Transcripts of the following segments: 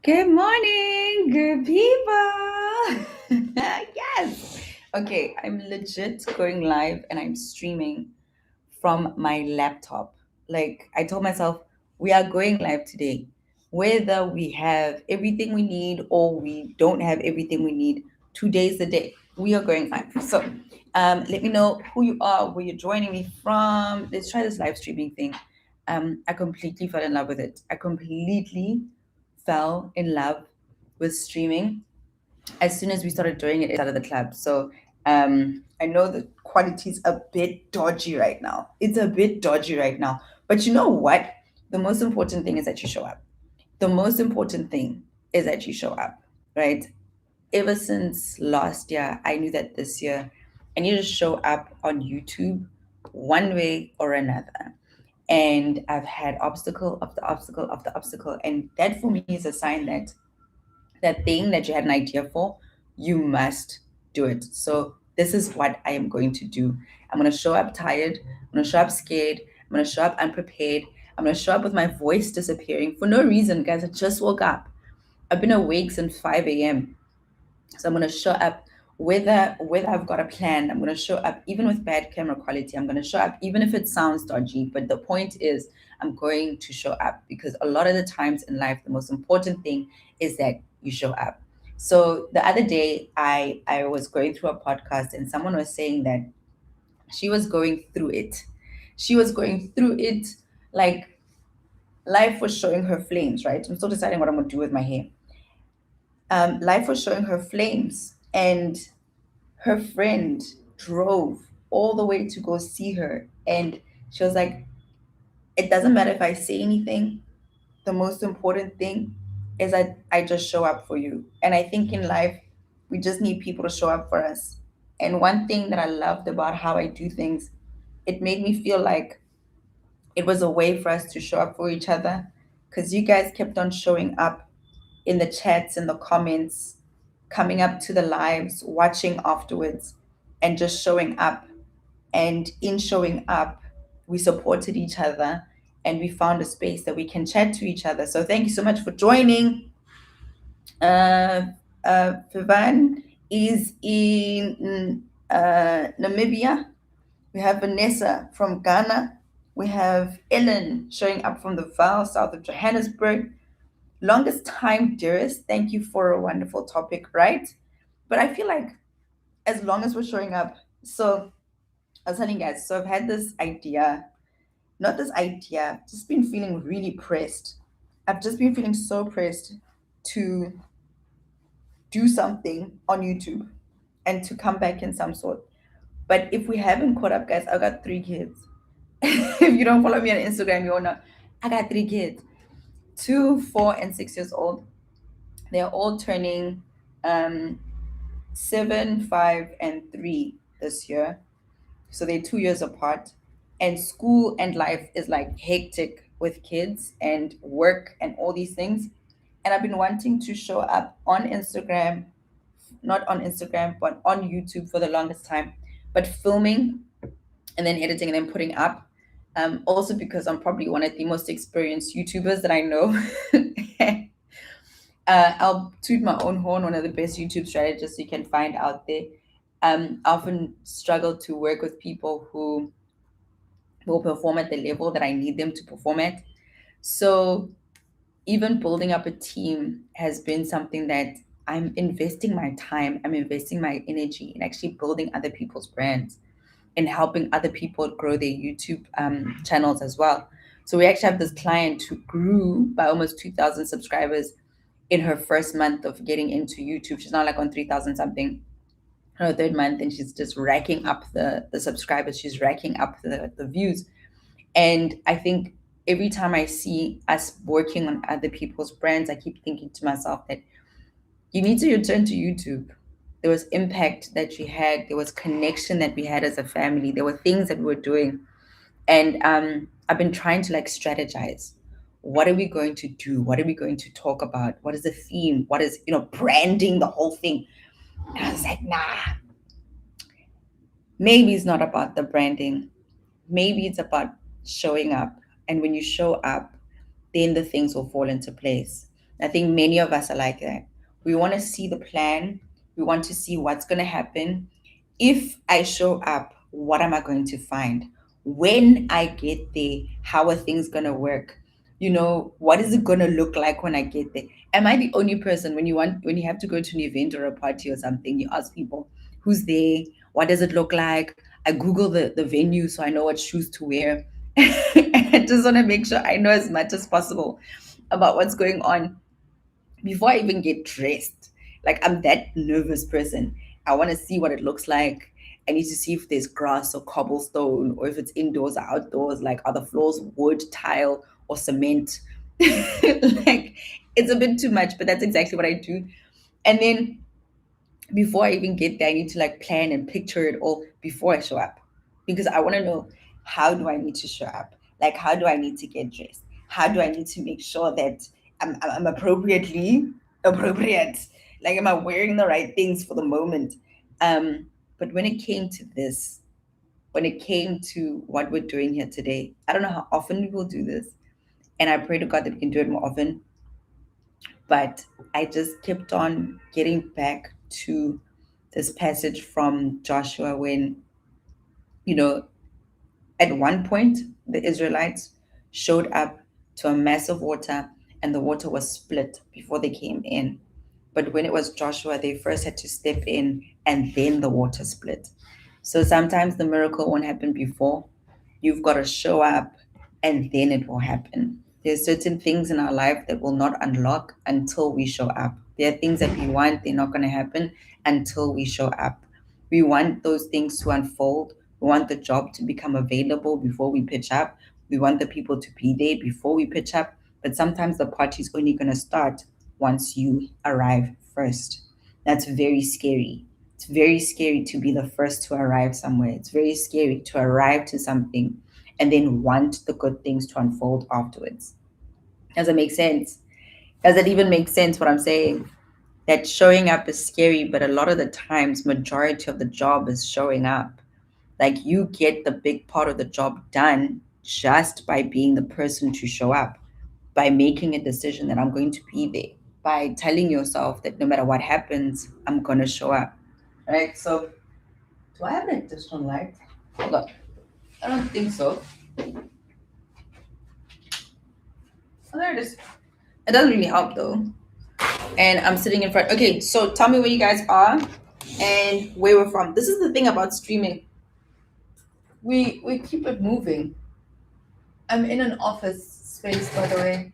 Good morning, good people. Yes. Okay, I'm legit going live and I'm streaming from my laptop. Like I told myself, we are going live today. Whether we have everything we need or we don't have everything we need, today's the day. We are going live. So let me know who you are, where you're joining me from. Let's try this live streaming thing. I completely fell in love with it. I completely fell in love with streaming as soon as we started doing it out of the club. So I know the quality is a bit dodgy right now. It's a bit dodgy right now. But you know what? The most important thing is that you show up. The most important thing is that you show up, right? Ever since last year, I knew that this year I need to show up on YouTube one way or another. And I've had obstacle after obstacle after obstacle. And that for me is a sign that that thing that you had an idea for, you must do it. So this is what I am going to do. I'm going to show up tired. I'm going to show up scared. I'm going to show up unprepared. I'm going to show up with my voice disappearing for no reason, guys. I just woke up. I've been awake since 5 a.m. So I'm going to show up whether I've got a plan. I'm going to show up even with bad camera quality. I'm going to show up even if it sounds dodgy. But the point is, I'm going to show up because a lot of the times in life, the most important thing is that you show up. So the other day, I was going through a podcast and someone was saying that she was going through it. She was going through it like life was showing her flames. Right? I'm still deciding what I'm going to do with my hair. Life was showing her flames, and her friend drove all the way to go see her. And she was like, it doesn't matter if I say anything. The most important thing is that I just show up for you. And I think in life, we just need people to show up for us. And one thing that I loved about how I do things, it made me feel like it was a way for us to show up for each other because you guys kept on showing up in the chats, in the comments, coming up to the lives, watching afterwards, and just showing up. And in showing up, we supported each other and we found a space that we can chat to each other. So thank you so much for joining. Uh, Vivan is in Namibia. We have Vanessa from Ghana. We have Ellen showing up from the Val, south of Johannesburg. Longest time, dearest. Thank you for a wonderful topic, right? But I feel like as long as we're showing up, so I was telling you guys, so I've had this idea, not this idea, just been feeling really pressed. I've just been feeling so pressed to do something on YouTube and to come back in some sort. But if we haven't caught up, guys, I've got 3 kids. If you don't follow me on Instagram, you won't know. I got 3 kids, 2, 4, and 6 years old. They're all turning 7, 5, and 3 this year. So they're 2 years apart. And school and life is like hectic with kids and work and all these things. And I've been wanting to show up on Instagram, not on Instagram, but on YouTube for the longest time, but filming and then editing and then putting up. Also, because I'm probably one of the most experienced YouTubers that I know. I'll toot my own horn, one of the best YouTube strategists you can find out there. I often struggle to work with people who will perform at the level that I need them to perform at. So even building up a team has been something that I'm investing my time, I'm investing my energy in actually building other people's brands and helping other people grow their YouTube channels as well. So we actually have this client who grew by almost 2,000 subscribers in her first month of getting into YouTube. She's now like on 3,000 something, her third month, and she's just racking up the subscribers. She's racking up the views. And I think every time I see us working on other people's brands, I keep thinking to myself that you need to return to YouTube. There was impact that you had, there was connection that we had as a family, there were things that we were doing. And I've been trying to like strategize. What are we going to do? What are we going to talk about? What is the theme? What is, branding the whole thing? And I was like, nah, maybe it's not about the branding. Maybe it's about showing up. And when you show up, then the things will fall into place. I think many of us are like that. We want to see the plan, we want to see what's going to happen. If I show up, what am I going to find? When I get there, how are things going to work? What is it going to look like when I get there? Am I the only person when you have to go to an event or a party or something, you ask people, who's there? What does it look like? I Google the venue so I know what shoes to wear. I just want to make sure I know as much as possible about what's going on before I even get dressed. Like, I'm that nervous person. I want to see what it looks like. I need to see if there's grass or cobblestone, or if it's indoors or outdoors. Like, are the floors wood, tile, or cement? Like, it's a bit too much, but that's exactly what I do. And then before I even get there, I need to like plan and picture it all before I show up, because I want to know, how do I need to show up? Like, how do I need to get dressed? How do I need to make sure that I'm appropriately appropriate? Like, am I wearing the right things for the moment? But when it came to this, when it came to what we're doing here today, I don't know how often we will do this, and I pray to God that we can do it more often. But I just kept on getting back to this passage from Joshua when, you know, at one point the Israelites showed up to a mass of water and the water was split before they came in. But when it was Joshua, they first had to step in and then the water split. So sometimes the miracle won't happen before. You've got to show up and then it will happen. There's certain things in our life that will not unlock until we show up. There are things that we want, they're not going to happen until we show up. We want those things to unfold. We want the job to become available before we pitch up. We want the people to be there before we pitch up. But sometimes the party's only going to start once you arrive first. That's very scary. It's very scary to be the first to arrive somewhere. It's very scary to arrive to something and then want the good things to unfold afterwards. Does it make sense? Does it even make sense what I'm saying? That showing up is scary, but a lot of the times, majority of the job is showing up. Like, you get the big part of the job done just by being the person to show up, by making a decision that I'm going to be there, by telling yourself that no matter what happens, I'm going to show up. Right? So, do I have an additional light? Hold on. I don't think so. Oh, there it is. It doesn't really help though. And I'm sitting in front. Okay, so tell me where you guys are and where we're from. This is the thing about streaming. We keep it moving. I'm in an office space, by the way.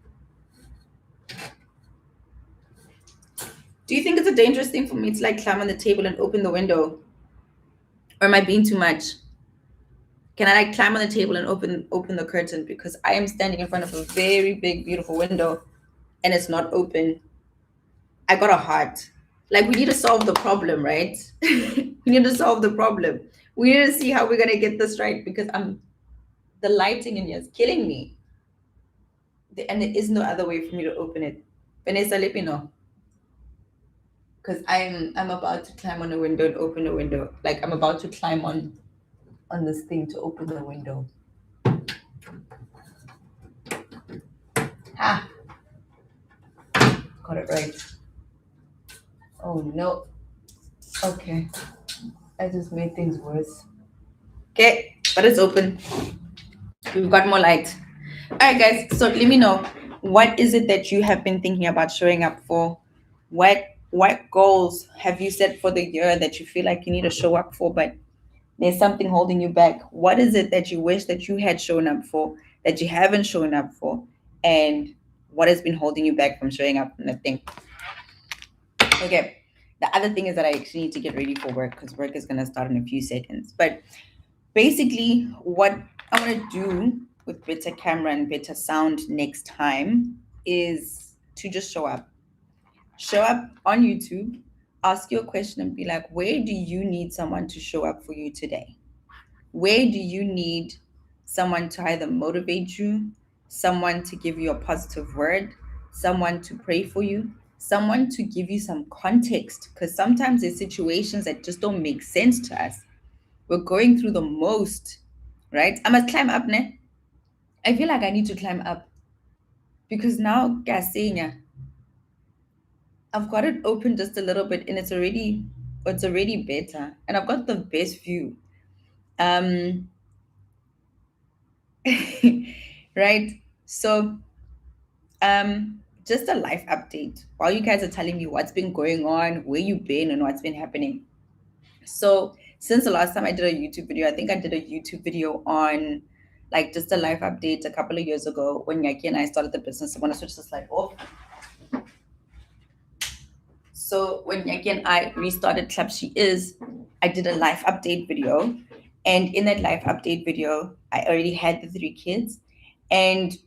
Do you think it's a dangerous thing for me to like climb on the table and open the window? Or am I being too much? Can I like climb on the table and open the curtain? Because I am standing in front of a very big, beautiful window and it's not open. I got a heart. Like, we need to solve the problem, right? We need to solve the problem. We need to see how we're gonna get this right, because the lighting in here is killing me. And there is no other way for me to open it. Vanessa, let me know. Because I'm about to climb on a window and open a window. Like, I'm about to climb on this thing to open the window. Ah, got it right. Oh no. Okay. I just made things worse. Okay, but it's open. We've got more light. All right, guys. So let me know, what is it that you have been thinking about showing up for? What goals have you set for the year that you feel like you need to show up for, but there's something holding you back? What is it that you wish that you had shown up for that you haven't shown up for? And what has been holding you back from showing up in the thing? Okay. The other thing is that I actually need to get ready for work, because work is going to start in a few seconds. But basically, what I want to do with better camera and better sound next time is to just show up. Show up on YouTube, ask your question and be like, where do you need someone to show up for you today? Where do you need someone to either motivate you, someone to give you a positive word, someone to pray for you, someone to give you some context? Because sometimes there's situations that just don't make sense to us. We're going through the most, right? I must climb up, ne? I feel like I need to climb up because now, Gasenya, I've got it open just a little bit, and it's already better, and I've got the best view. Um, right. So, just a life update while you guys are telling me what's been going on, where you've been, and what's been happening. So, since the last time I did a YouTube video, I think I did a YouTube video on like just a life update a couple of years ago when Yaki and I started the business. I want to switch the slide off. So when Yaki and I restarted Club She Is, I did a life update video. And in that life update video, I already had the three kids. And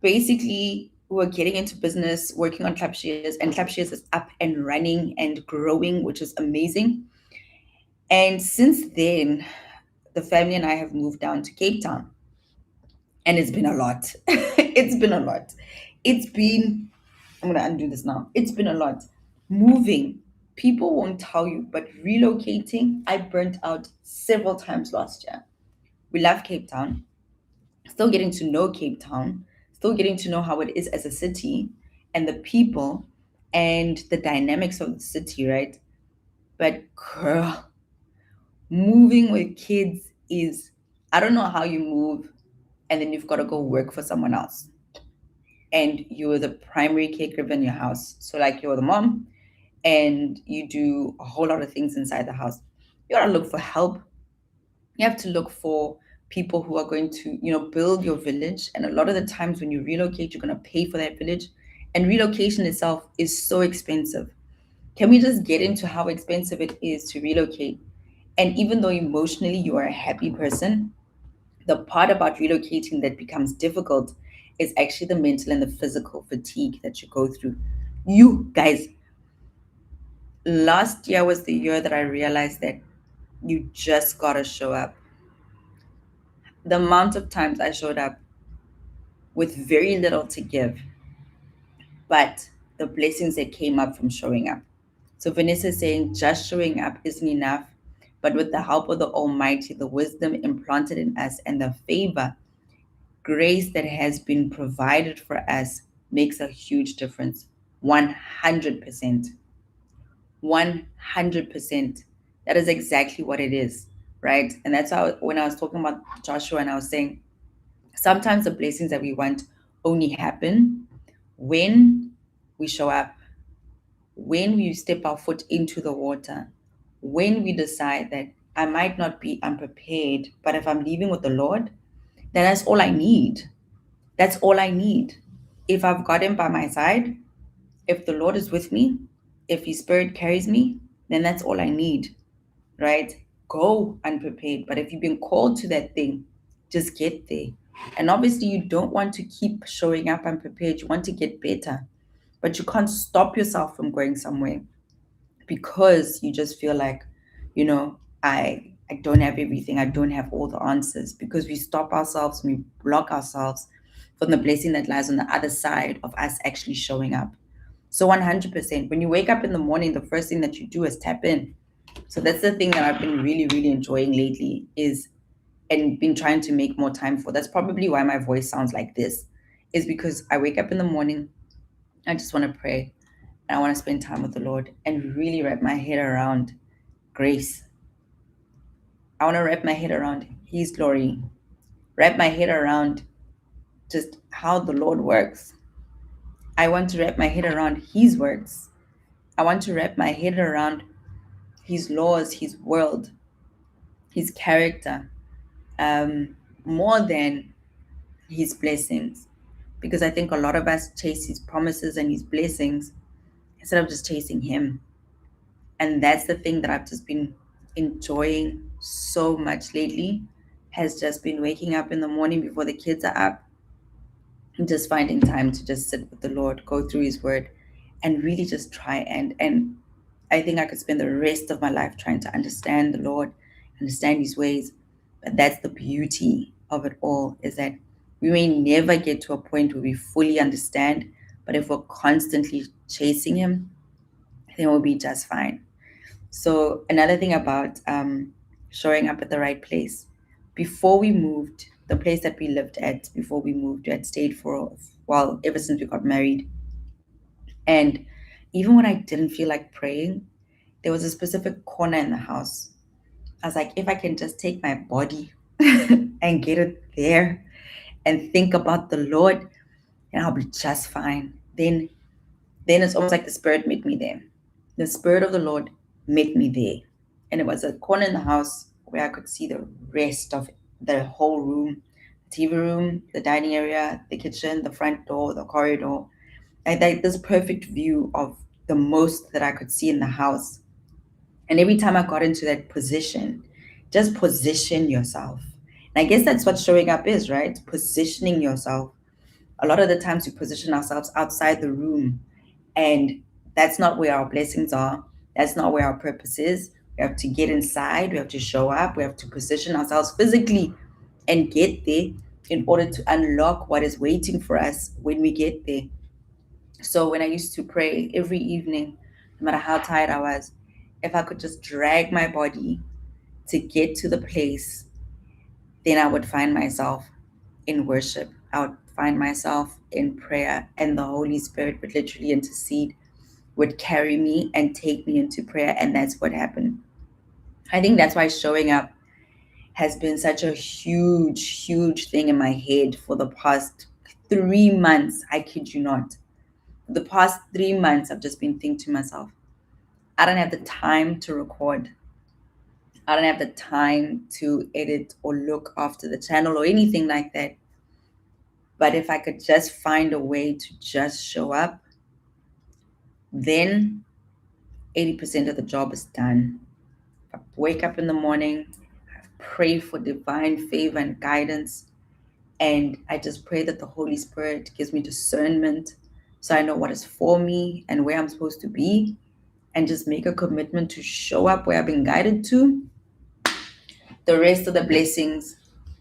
basically, we were getting into business, working on Club She Is, and Club She Is up and running and growing, which is amazing. And since then, the family and I have moved down to Cape Town. And it's been a lot. It's been a lot. It's been I'm gonna undo this now. It's been a lot. Moving, people won't tell you, but relocating, I burnt out several times last year. We love Cape Town, still getting to know Cape Town, still getting to know how it is as a city and the people and the dynamics of the city, right? But girl, moving with kids is, I don't know how you move and then you've got to go work for someone else and you're the primary caregiver in your house. So, like, you're the mom and you do a whole lot of things inside the house. You gotta look for help. You have to look for people who are going to, build your village. And a lot of the times when you relocate, you're gonna pay for that village. And relocation itself is so expensive. Can we just get into how expensive it is to relocate? And even though emotionally you are a happy person, the part about relocating that becomes difficult is actually the mental and the physical fatigue that you go through. You guys, last year was the year that I realized that you just gotta show up. The amount of times I showed up with very little to give, but the blessings that came up from showing up. So Vanessa is saying just showing up isn't enough, but with the help of the Almighty, the wisdom implanted in us, and the favor, grace that has been provided for us makes a huge difference. 100%. 100%. That is exactly what it is, right? And that's how, when I was talking about Joshua and I was saying, sometimes the blessings that we want only happen when we show up, when we step our foot into the water, when we decide that I might not be unprepared, but if I'm leaving with the Lord, then that's all I need. That's all I need. If I've got Him by my side, if the Lord is with me, if His Spirit carries me, then that's all I need, right? Go unprepared. But if you've been called to that thing, just get there. And obviously, you don't want to keep showing up unprepared. You want to get better, but you can't stop yourself from going somewhere because you just feel like, I don't have everything. I don't have all the answers because we stop ourselves, we block ourselves from the blessing that lies on the other side of us actually showing up. So 100%, when you wake up in the morning, the first thing that you do is tap in. So that's the thing that I've been really, really enjoying lately is and been trying to make more time for. That's probably why my voice sounds like this, is because I wake up in the morning, I just want to pray and I want to spend time with the Lord and really wrap my head around grace. I want to wrap my head around His glory, wrap my head around just how the Lord works. I want to wrap my head around His words. I want to wrap my head around His laws, His world, His character, more than His blessings. Because I think a lot of us chase His promises and His blessings instead of just chasing Him. And that's the thing that I've just been enjoying so much lately, has just been waking up in the morning before the kids are up and just finding time to just sit with the Lord, go through His word, and really just try and I think I could spend the rest of my life trying to understand the Lord, understand His ways. But that's the beauty of it all, is that we may never get to a point where we fully understand, but if we're constantly chasing Him, then we'll be just fine. So another thing about showing up at the right place. Before we moved, the place that we lived at before we moved, we had stayed for, well, ever since we got married. And Even when I didn't feel like praying, there was a specific corner in the house. I was like, if I can just take my body and get it there and think about the Lord, and I'll be just fine. Then it's almost like the Spirit met me there. The Spirit of the Lord met me there. And it was a corner in the house where I could see the rest of the whole room, the TV room, the dining area, the kitchen, the front door, the corridor. I like this perfect view of the most that I could see in the house. And every time I got into that position, just position yourself. And I guess that's what showing up is, right? Positioning yourself. A lot of the times we position ourselves outside the room, and that's not where our blessings are. That's not where our purpose is. We have to get inside, we have to show up, we have to position ourselves physically and get there in order to unlock what is waiting for us when we get there. So when I used to pray every evening, no matter how tired I was, if I could just drag my body to get to the place, then I would find myself in worship. I would find myself in prayer, and the Holy Spirit would literally intercede, would carry me and take me into prayer. And that's what happened. I think that's why showing up has been such a huge, huge thing in my head for the past 3 months. I kid you not. The past 3 months, I've just been thinking to myself, I don't have the time to record. I don't have the time to edit or look after the channel or anything like that. But if I could just find a way to just show up, then 80% of the job is done. I wake up in the morning, I pray for divine favor and guidance, and I just pray that the Holy Spirit gives me discernment so I know what is for me and where I'm supposed to be, and just make a commitment to show up where I've been guided to. The rest of the blessings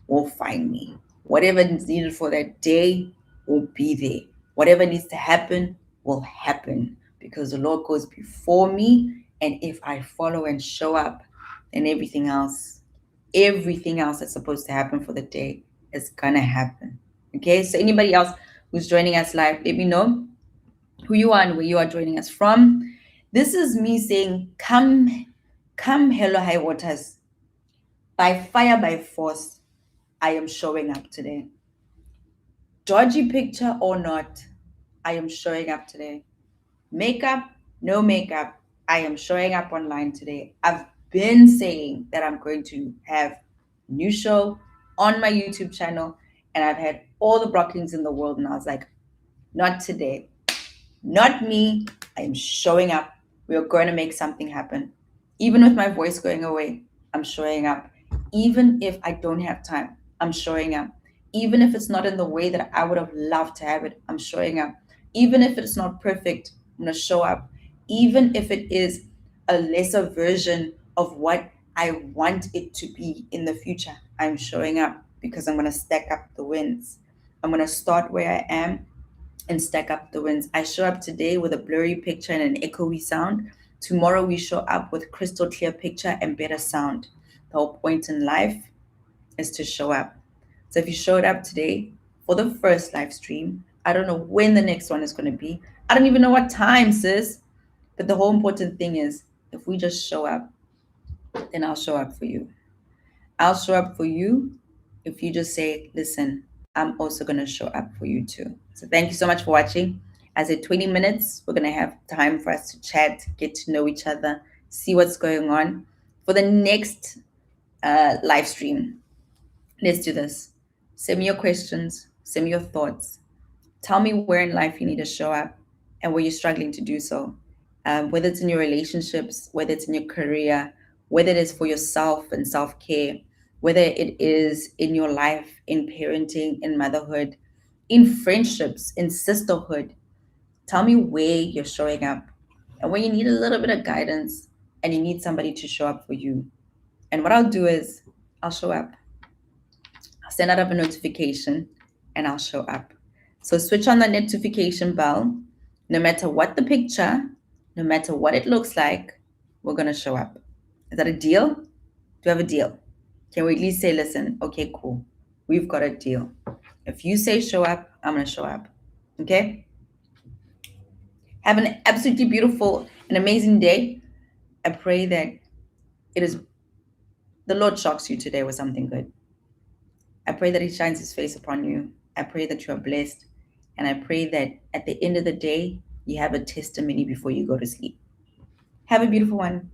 will find me. Whatever is needed for that day will be there. Whatever needs to happen will happen because the Lord goes before me. And if I follow and show up, then everything else that's supposed to happen for the day is going to happen. Okay. So, anybody else who's joining us live, let me know who you are and where you are joining us from. This is me saying, come, hello, high waters. By fire, by force, I am showing up today. Dodgy picture or not, I am showing up today. Makeup, no makeup, I am showing up online today. I've been saying that I'm going to have a new show on my YouTube channel, and I've had all the blockings in the world, and I was like, not today. Not me. I am showing up. We are going to make something happen. Even with my voice going away, I'm showing up. Even if I don't have time, I'm showing up. Even if it's not in the way that I would have loved to have it, I'm showing up. Even if it's not perfect, I'm going to show up. Even if it is a lesser version of what I want it to be in the future, I'm showing up because I'm going to stack up the wins. I'm going to start where I am and stack up the wins. I show up today with a blurry picture and an echoey sound. Tomorrow we show up with crystal clear picture and better sound. The whole point in life is to show up. So if you showed up today for the first live stream, I don't know when the next one is going to be. I don't even know what time, sis. But the whole important thing is if we just show up, then I'll show up for you. I'll show up for you if you just say, listen, I'm also going to show up for you too. So thank you so much for watching. I said 20 minutes, we're going to have time for us to chat, get to know each other, see what's going on. For the next live stream, let's do this. Send me your questions, send me your thoughts. Tell me where in life you need to show up and where you're struggling to do so. Whether it's in your relationships, whether it's in your career, whether it is for yourself and self care, whether it is in your life, in parenting, in motherhood, in friendships, in sisterhood. Tell me where you're showing up and where you need a little bit of guidance and you need somebody to show up for you. And what I'll do is I'll show up. I'll send out a notification and I'll show up. So switch on the notification bell. No matter what the picture, no matter what it looks like, we're going to show up. Is that a deal? Do we have a deal? Can we at least say, listen, okay, cool. We've got a deal. If you say show up, I'm going to show up. Okay? Have an absolutely beautiful and amazing day. I pray that it is the Lord shocks you today with something good. I pray that He shines His face upon you. I pray that you are blessed. And I pray that at the end of the day, you have a testimony before you go to sleep. Have a beautiful one.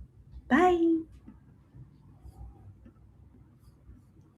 Bye.